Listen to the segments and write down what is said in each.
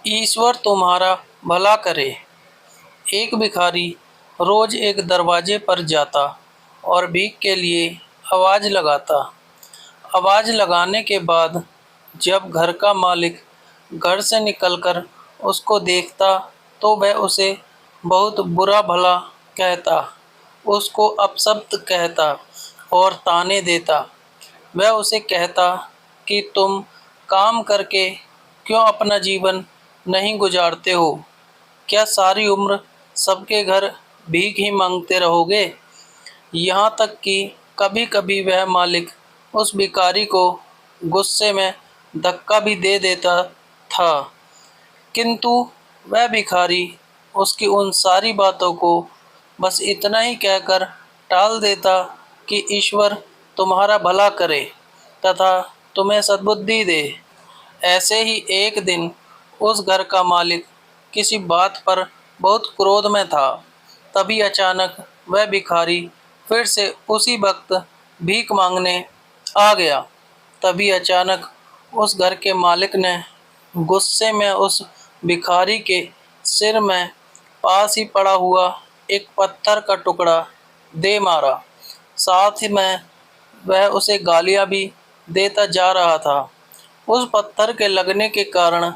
ईश्वर तुम्हारा भला करे। एक भिखारी रोज एक दरवाजे पर जाता और भीख के लिए आवाज़ लगाता। आवाज़ लगाने के बाद जब घर का मालिक घर से निकलकर उसको देखता तो वह उसे बहुत बुरा भला कहता, उसको अपशब्द कहता और ताने देता। वह उसे कहता कि तुम काम करके क्यों अपना जीवन नहीं गुजारते हो? क्या सारी उम्र सबके घर भीख ही मांगते रहोगे? यहाँ तक कि कभी कभी वह मालिक उस भिखारी को गुस्से में धक्का भी दे देता था, किंतु वह भिखारी उसकी उन सारी बातों को बस इतना ही कहकर टाल देता कि ईश्वर तुम्हारा भला करे तथा तुम्हें सद्बुद्धि दे। ऐसे ही एक दिन उस घर का मालिक किसी बात पर बहुत क्रोध में था। तभी अचानक वह भिखारी फिर से उसी वक्त भीख मांगने आ गया। तभी अचानक उस घर के मालिक ने गुस्से में उस भिखारी के सिर में पास ही पड़ा हुआ एक पत्थर का टुकड़ा दे मारा। साथ ही में वह उसे गालियां भी देता जा रहा था। उस पत्थर के लगने के कारण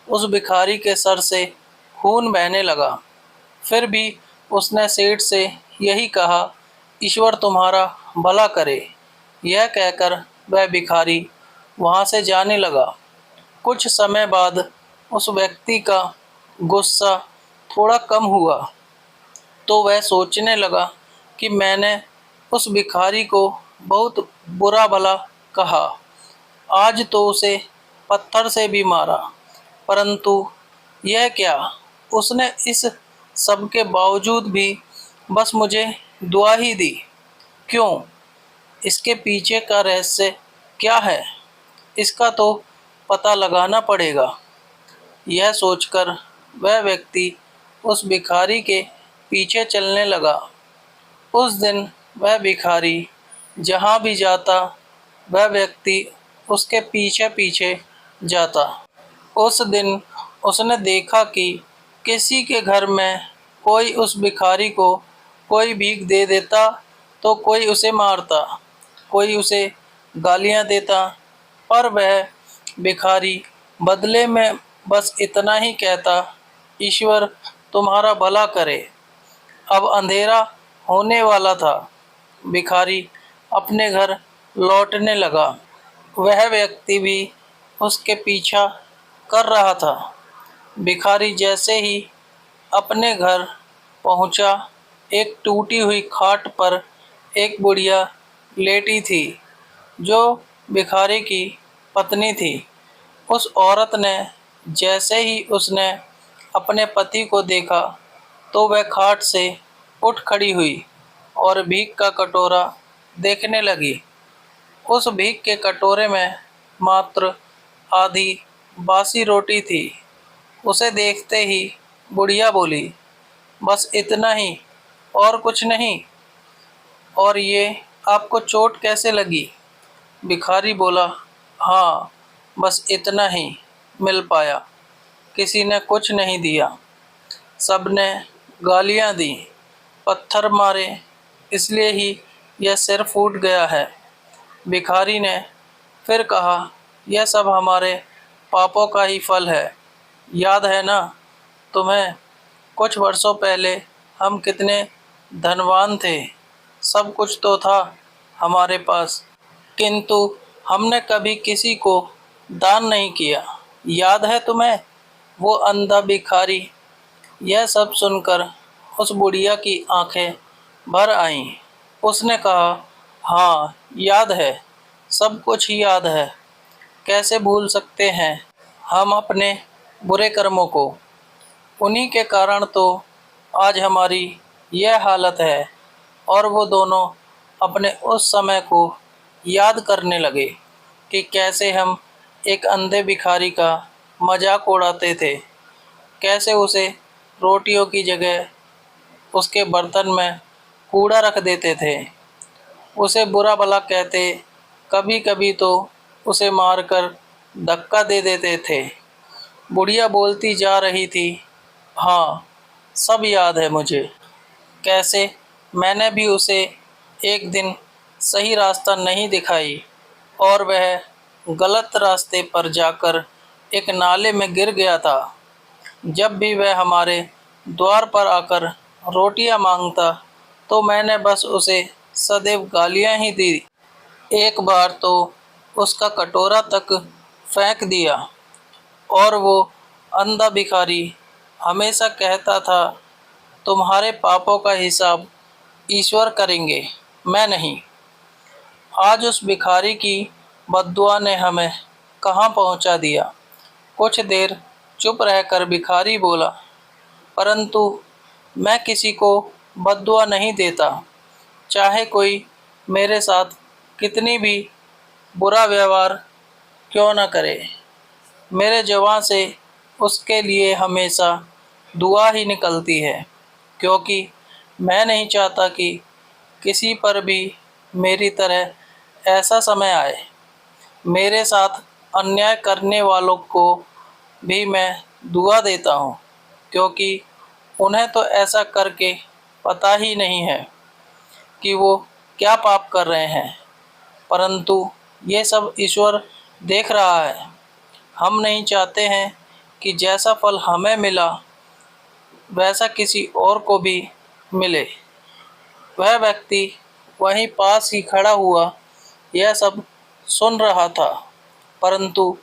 उस भिखारी के सर से खून बहने लगा। फिर भी उसने सेठ से यही कहा, ईश्वर तुम्हारा भला करे। यह कहकर वह भिखारी वहाँ से जाने लगा। कुछ समय बाद उस व्यक्ति का गुस्सा थोड़ा कम हुआ तो वह सोचने लगा कि मैंने उस भिखारी को बहुत बुरा भला कहा, आज तो उसे पत्थर से भी मारा, परंतु यह क्या, उसने इस सब के बावजूद भी बस मुझे दुआ ही दी। क्यों? इसके पीछे का रहस्य क्या है? इसका तो पता लगाना पड़ेगा। यह सोचकर वह व्यक्ति उस भिखारी के पीछे चलने लगा। उस दिन वह भिखारी जहाँ भी जाता वह व्यक्ति उसके पीछे पीछे जाता। उस दिन उसने देखा कि किसी के घर में कोई उस भिखारी को कोई भीख दे देता तो कोई उसे मारता, कोई उसे गालियाँ देता, पर वह भिखारी बदले में बस इतना ही कहता, ईश्वर तुम्हारा भला करे। अब अंधेरा होने वाला था। भिखारी अपने घर लौटने लगा। वह व्यक्ति भी उसके पीछा कर रहा था। भिखारी जैसे ही अपने घर पहुंचा, एक टूटी हुई खाट पर एक बुढ़िया लेटी थी, जो भिखारी की पत्नी थी। उस औरत ने जैसे ही उसने अपने पति को देखा तो वह खाट से उठ खड़ी हुई और भीख का कटोरा देखने लगी। उस भीख के कटोरे में मात्र आधी बासी रोटी थी। उसे देखते ही बुढ़िया बोली, बस इतना ही और कुछ नहीं? और ये आपको चोट कैसे लगी? भिखारी बोला, हाँ, बस इतना ही मिल पाया, किसी ने कुछ नहीं दिया, सबने गालियाँ दी, पत्थर मारे, इसलिए ही यह सिर फूट गया है। भिखारी ने फिर कहा, यह सब हमारे पापों का ही फल है। याद है ना तुम्हें, कुछ वर्षों पहले हम कितने धनवान थे, सब कुछ तो था हमारे पास, किंतु हमने कभी किसी को दान नहीं किया। याद है तुम्हें? वो अंधा भिखारी। यह सब सुनकर उस बुढ़िया की आंखें भर आईं। उसने कहा, हाँ, याद है, सब कुछ ही याद है। कैसे भूल सकते हैं हम अपने बुरे कर्मों को? उन्हीं के कारण तो आज हमारी यह हालत है। और वो दोनों अपने उस समय को याद करने लगे कि कैसे हम एक अंधे भिखारी का मजाक उड़ाते थे, कैसे उसे रोटियों की जगह उसके बर्तन में कूड़ा रख देते थे, उसे बुरा भला कहते, कभी कभी तो उसे मारकर धक्का दे देते थे। बुढ़िया बोलती जा रही थी, हाँ, सब याद है मुझे। कैसे मैंने भी उसे एक दिन सही रास्ता नहीं दिखाई और वह गलत रास्ते पर जाकर एक नाले में गिर गया था। जब भी वह हमारे द्वार पर आकर रोटियां मांगता तो मैंने बस उसे सदैव गालियां ही दी। एक बार तो उसका कटोरा तक फेंक दिया और वो अंधा भिखारी हमेशा कहता था, तुम्हारे पापों का हिसाब ईश्वर करेंगे, मैं नहीं। आज उस भिखारी की बद्दुआ ने हमें कहाँ पहुँचा दिया। कुछ देर चुप रहकर भिखारी बोला, परंतु मैं किसी को बद्दुआ नहीं देता, चाहे कोई मेरे साथ कितनी भी बुरा व्यवहार क्यों न करे। मेरे जुबान से उसके लिए हमेशा दुआ ही निकलती है, क्योंकि मैं नहीं चाहता कि किसी पर भी मेरी तरह ऐसा समय आए। मेरे साथ अन्याय करने वालों को भी मैं दुआ देता हूँ, क्योंकि उन्हें तो ऐसा करके पता ही नहीं है कि वो क्या पाप कर रहे हैं, परंतु ये सब ईश्वर देख रहा है। हम नहीं चाहते हैं कि जैसा फल हमें मिला वैसा किसी और को भी मिले। वह व्यक्ति वहीं पास ही खड़ा हुआ यह सब सुन रहा था, परंतु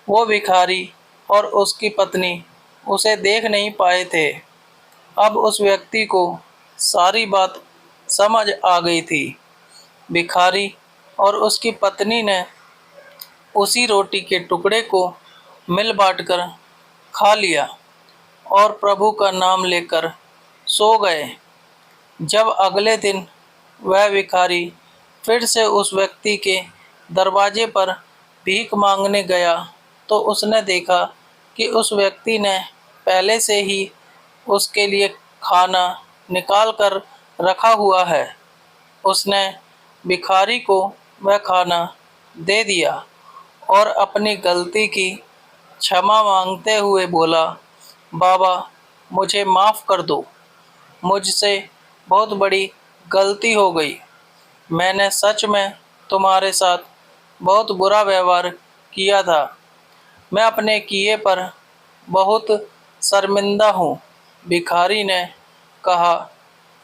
वो भिखारी और उसकी पत्नी उसे देख नहीं पाए थे। अब उस व्यक्ति को सारी बात समझ आ गई थी। भिखारी और उसकी पत्नी ने उसी रोटी के टुकड़े को मिल बांटकर खा लिया और प्रभु का नाम लेकर सो गए। जब अगले दिन वह भिखारी फिर से उस व्यक्ति के दरवाजे पर भीख मांगने गया तो उसने देखा कि उस व्यक्ति ने पहले से ही उसके लिए खाना निकाल कर रखा हुआ है। उसने भिखारी को वह खाना दे दिया और अपनी गलती की क्षमा मांगते हुए बोला, बाबा, मुझे माफ़ कर दो, मुझसे बहुत बड़ी गलती हो गई। मैंने सच में तुम्हारे साथ बहुत बुरा व्यवहार किया था। मैं अपने किए पर बहुत शर्मिंदा हूँ। भिखारी ने कहा,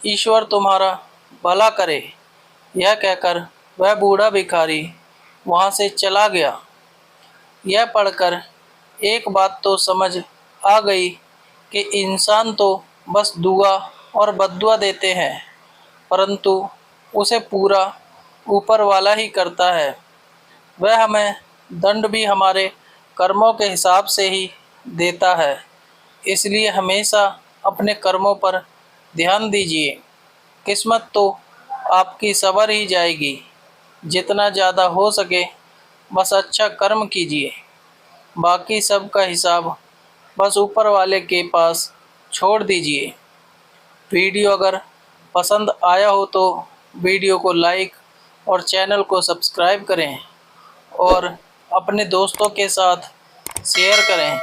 ईश्वर तुम्हारा भला करे। यह कहकर वह बूढ़ा भिखारी वहाँ से चला गया। यह पढ़कर एक बात तो समझ आ गई कि इंसान तो बस दुआ और बद्दुआ देते हैं, परंतु उसे पूरा ऊपर वाला ही करता है। वह हमें दंड भी हमारे कर्मों के हिसाब से ही देता है। इसलिए हमेशा अपने कर्मों पर ध्यान दीजिए। किस्मत तो आपकी संवर ही जाएगी। जितना ज़्यादा हो सके बस अच्छा कर्म कीजिए। बाकी सब का हिसाब बस ऊपर वाले के पास छोड़ दीजिए। वीडियो अगर पसंद आया हो तो वीडियो को लाइक और चैनल को सब्सक्राइब करें और अपने दोस्तों के साथ शेयर करें।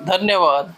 धन्यवाद।